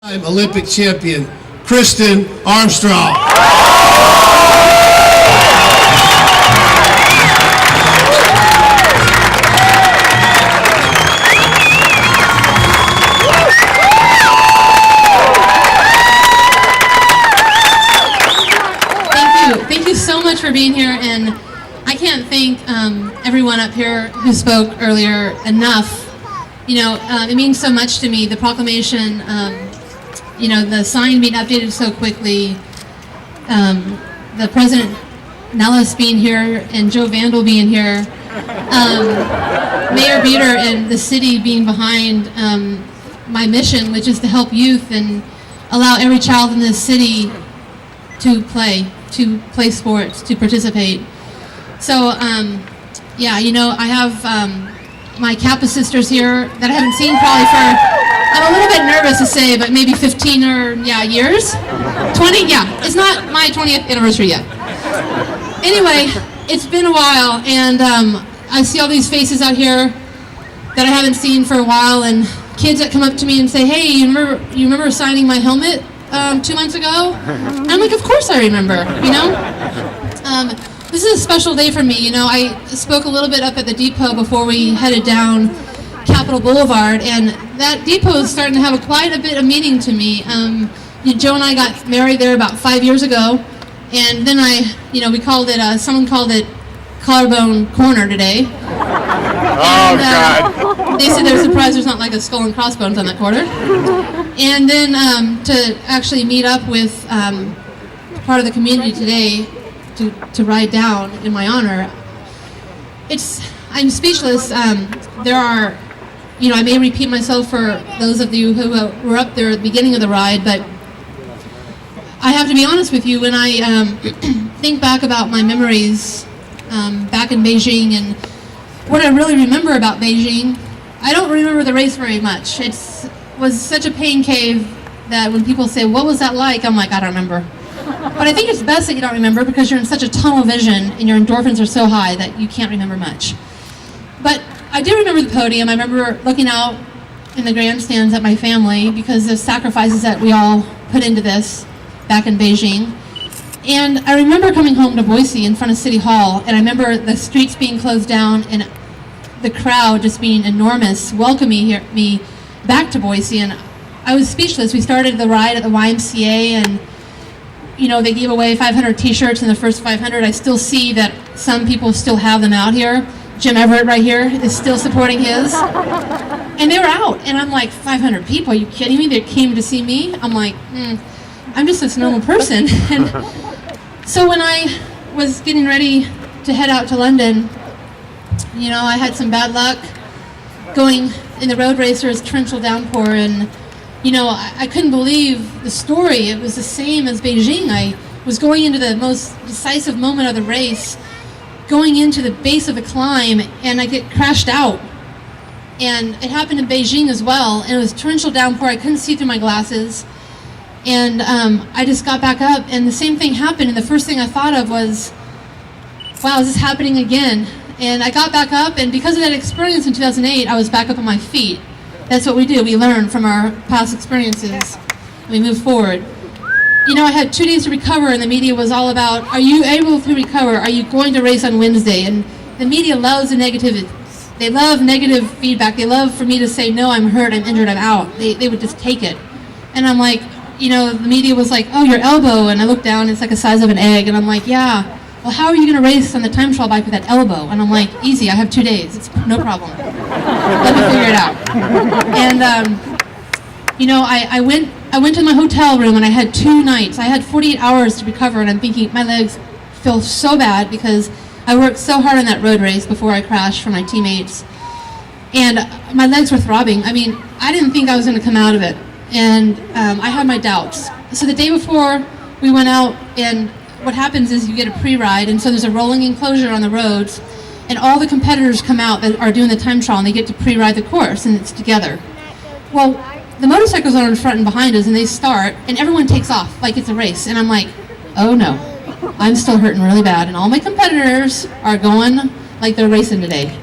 Olympic champion, Kristin Armstrong. Thank you so much for being here, and I can't thank everyone up here who spoke earlier enough. You know, it means so much to me, the proclamation, you know, the sign being updated so quickly, the President Nellis being here and Joe Vandal being here, Mayor Beater and the city being behind my mission, which is to help youth and allow every child in this city to play sports, to participate. So, yeah, you know, I have my Kappa sisters here that I haven't seen probably for, I'm a little bit nervous to say, but maybe 15 or, years? 20? Yeah, it's not my 20th anniversary yet. Anyway, it's been a while, and I see all these faces out here that I haven't seen for a while, and kids that come up to me and say, hey, you remember signing my helmet 2 months ago? And I'm like, of course I remember, you know? This is a special day for me. You know, I spoke a little bit up at the depot before we headed down Capitol Boulevard, and that depot is starting to have quite a bit of meaning to me. Joe and I got married there about 5 years ago, and then we called it, someone called it Collarbone Corner today. Oh, God. They said they're surprised there's not like a skull and crossbones on that corner. And then to actually meet up with part of the community today to ride down in my honor, I'm speechless. There are, you know, I may repeat myself for those of you who were up there at the beginning of the ride, but I have to be honest with you, when I think back about my memories back in Beijing and what I really remember about Beijing, I don't remember the race very much. It was such a pain cave that when people say, what was that like? I'm like, I don't remember. But I think it's best that you don't remember, because you're in such a tunnel vision and your endorphins are so high that you can't remember much. But I do remember the podium. I remember looking out in the grandstands at my family because of sacrifices that we all put into this back in Beijing. And I remember coming home to Boise in front of City Hall, and I remember the streets being closed down and the crowd just being enormous, welcoming me back to Boise. And I was speechless. We started the ride at the YMCA, and you know, they gave away 500 t-shirts in the first 500. I still see that some people still have them out here. Jim Everett right here is still supporting his. And they were out, and I'm like, 500 people, are you kidding me? They came to see me? I'm like, I'm just this normal person. And so when I was getting ready to head out to London, you know, I had some bad luck going in the road racer's torrential downpour, and you know, I couldn't believe the story. It was the same as Beijing. I was going into the most decisive moment of the race, going into the base of the climb, and I get crashed out. And it happened in Beijing as well, and it was torrential downpour. I couldn't see through my glasses. And I just got back up, and the same thing happened, and the first thing I thought of was, wow, is this happening again? And I got back up, and because of that experience in 2008, I was back up on my feet. That's what we do. We learn from our past experiences. We move forward. You know, I had 2 days to recover, and the media was all about, are you able to recover? Are you going to race on Wednesday? And the media loves the negativity. They love negative feedback. They love for me to say, no, I'm hurt, I'm injured, I'm out. They would just take it. And I'm like, you know, the media was like, oh, your elbow. And I look down, it's like the size of an egg. And I'm like, yeah. Well, how are you going to race on the time trial bike with that elbow? And I'm like, easy, I have 2 days. It's no problem. Let me figure it out. And, you know, I went to my hotel room, and I had 2 nights. I had 48 hours to recover, and I'm thinking my legs feel so bad because I worked so hard on that road race before I crashed for my teammates. And my legs were throbbing. I mean, I didn't think I was going to come out of it. And I had my doubts. So the day before we went out, and what happens is you get a pre-ride, and so there's a rolling enclosure on the roads, and all the competitors come out that are doing the time trial, and they get to pre-ride the course, and it's together. Well, the motorcycles are in front and behind us, and they start, and everyone takes off like it's a race, and I'm like, oh no, I'm still hurting really bad, and all my competitors are going like they're racing today.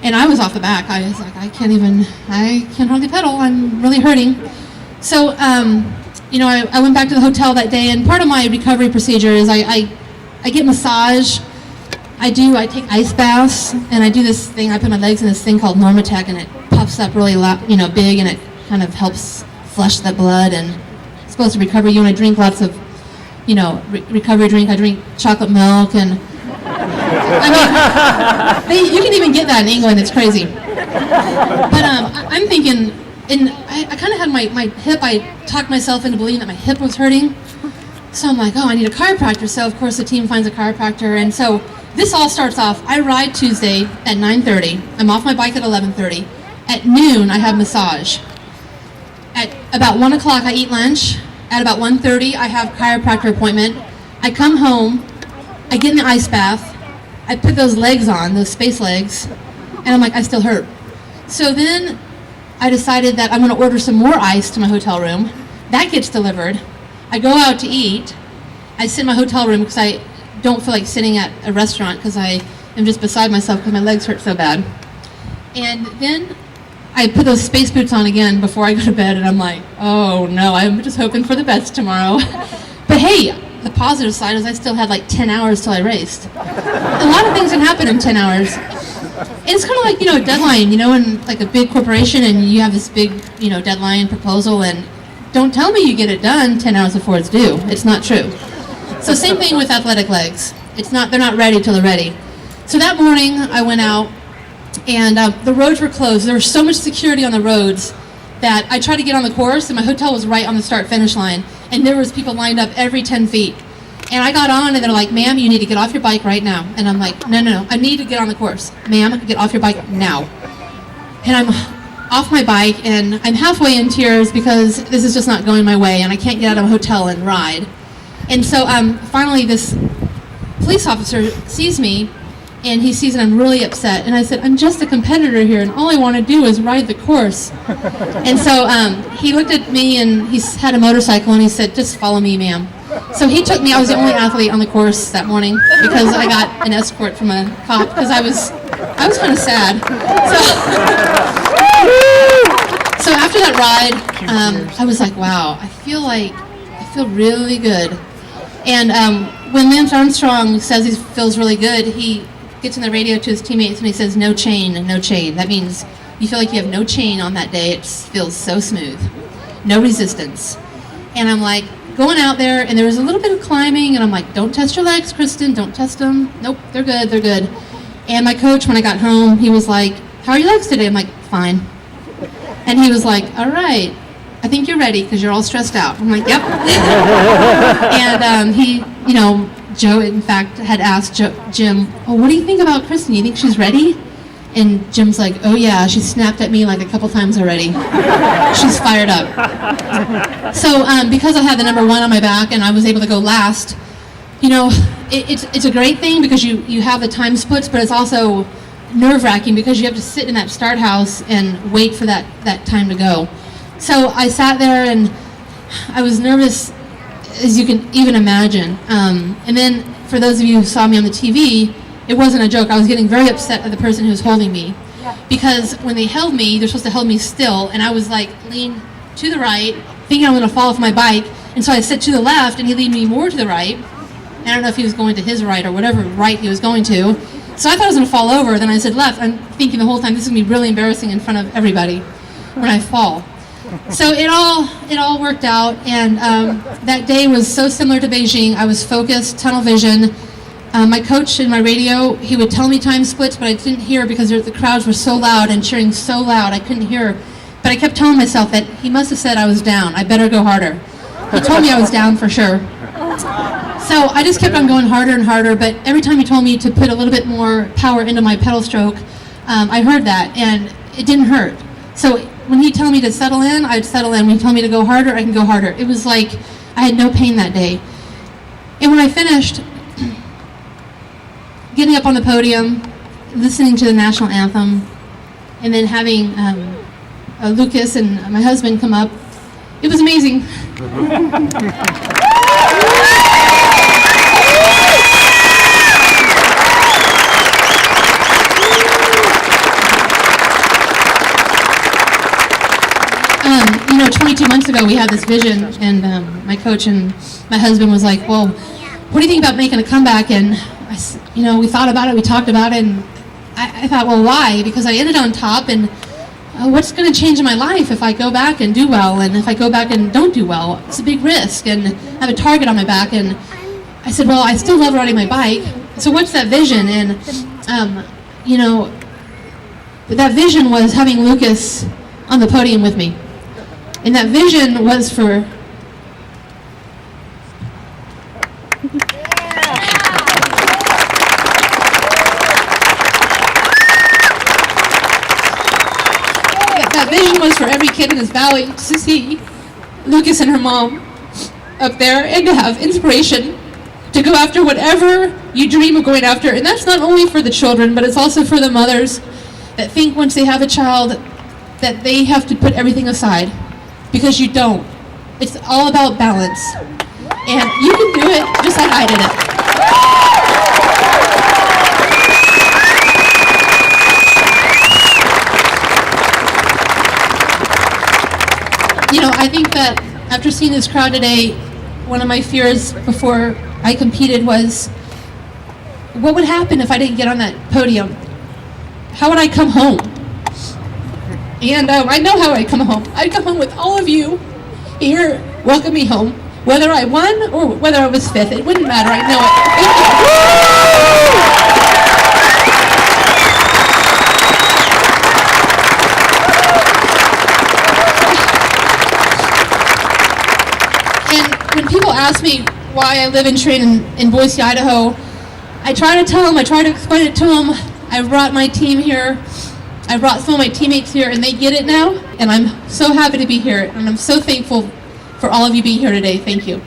And I was off the back. I was like, I can't hardly pedal. I'm really hurting. So, I went back to the hotel that day, and part of my recovery procedure is I get massage. I take ice baths, and I do this thing. I put my legs in this thing called Normatec, and it puffs up really big, and it kind of helps flush the blood, and it's supposed to recover you. And I drink lots of, recovery drink. I drink chocolate milk, and I mean, you can even get that in England. It's crazy. But I'm thinking, and I kind of had my hip. I talked myself into believing that my hip was hurting. So I'm like, I need a chiropractor. So of course the team finds a chiropractor, and so this all starts off. I ride Tuesday at 9:30. I'm off my bike at 11:30. At noon, I have massage. At about 1 o'clock, I eat lunch. At about 1:30, I have chiropractor appointment. I come home. I get in the ice bath. I put those legs on, those space legs, and I'm like, I still hurt. So then I decided that I'm going to order some more ice to my hotel room. That gets delivered. I go out to eat. I sit in my hotel room because I don't feel like sitting at a restaurant because I am just beside myself because my legs hurt so bad. And then I put those space boots on again before I go to bed, and I'm like, oh no, I'm just hoping for the best tomorrow. But hey, the positive side is I still had like 10 hours till I raced. A lot of things can happen in 10 hours. And it's kind of like, a deadline, in like a big corporation, and you have this big, deadline proposal, and don't tell me you get it done 10 hours before it's due. It's not true. So same thing with athletic legs. They're not ready till they're ready. So that morning I went out, and the roads were closed. There was so much security on the roads that I tried to get on the course, and my hotel was right on the start-finish line, and there was people lined up every 10 feet. And I got on, and they're like, ma'am, you need to get off your bike right now. And I'm like, no, I need to get on the course. Ma'am, get off your bike now. And I'm off my bike, and I'm halfway in tears because this is just not going my way, and I can't get out of a hotel and ride. And so finally this police officer sees me, and he sees that I'm really upset. And I said, I'm just a competitor here, and all I want to do is ride the course. And so he looked at me, and he had a motorcycle, and he said, just follow me, ma'am. So he took me. I was the only athlete on the course that morning because I got an escort from a cop because I was kind of sad. So after that ride, I was like, wow, I feel really good. And when Lance Armstrong says he feels really good, he gets on the radio to his teammates and he says, no chain, no chain. That means you feel like you have no chain on that day. It feels so smooth. No resistance. And I'm like, going out there, and there was a little bit of climbing, and I'm like, don't test your legs, Kristin, don't test them. Nope, they're good. And my coach, when I got home, he was like, how are your legs today? I'm like, fine. And he was like, all right, I think you're ready because you're all stressed out. I'm like, yep. And he, Joe, in fact, had asked Jim, what do you think about Kristin? You think she's ready? And Jim's like, oh yeah, she snapped at me like a couple times already. She's fired up. So because I had the number 1 on my back and I was able to go last, it's a great thing because you have the time splits, but it's also nerve-wracking because you have to sit in that start house and wait for that time to go. So I sat there and I was nervous as you can even imagine. And then for those of you who saw me on the TV, it wasn't a joke. I was getting very upset at the person who was holding me. Because when they held me, they're supposed to hold me still, and I was like leaned to the right, thinking I'm going to fall off my bike, and so I said to the left, and he leaned me more to the right. And I don't know if he was going to his right or whatever right he was going to. So I thought I was going to fall over, then I said left. I'm thinking the whole time, this is going to be really embarrassing in front of everybody when I fall. So it all worked out, and that day was so similar to Beijing. I was focused, tunnel vision. My coach in my radio, he would tell me time splits, but I didn't hear because the crowds were so loud and cheering so loud, I couldn't hear. But I kept telling myself that he must have said I was down. I better go harder. He told me I was down for sure. So I just kept on going harder and harder, but every time he told me to put a little bit more power into my pedal stroke, I heard that, and it didn't hurt. So when he told me to settle in, I'd settle in. When he told me to go harder, I can go harder. It was like I had no pain that day. And when I finished, getting up on the podium, listening to the national anthem, and then having Lucas and my husband come up, it was amazing. over 22 months ago, we had this vision, and my coach and my husband was like, well, what do you think about making a comeback? And, we thought about it, we talked about it, and I thought, well, why? Because I ended on top, and what's going to change in my life if I go back and do well, and if I go back and don't do well? It's a big risk, and I have a target on my back. And I said, well, I still love riding my bike, so what's that vision? And, that vision was having Lucas on the podium with me. And that vision was for every kid in this valley to see Lucas and her mom up there, and to have inspiration to go after whatever you dream of going after. And that's not only for the children, but it's also for the mothers that think once they have a child that they have to put everything aside, because you don't. It's all about balance, and you can do it just like I did it. I think that after seeing this crowd today, one of my fears before I competed was, what would happen if I didn't get on that podium? How would I come home? And I know how I'd come home. I'd come home with all of you here, welcome me home. Whether I won or whether I was fifth, it wouldn't matter, I know When people ask me why I live and train in Boise, Idaho, I try to tell them, I try to explain it to them. I brought my team here, I brought some of my teammates here, and they get it now, and I'm so happy to be here, and I'm so thankful for all of you being here today. Thank you.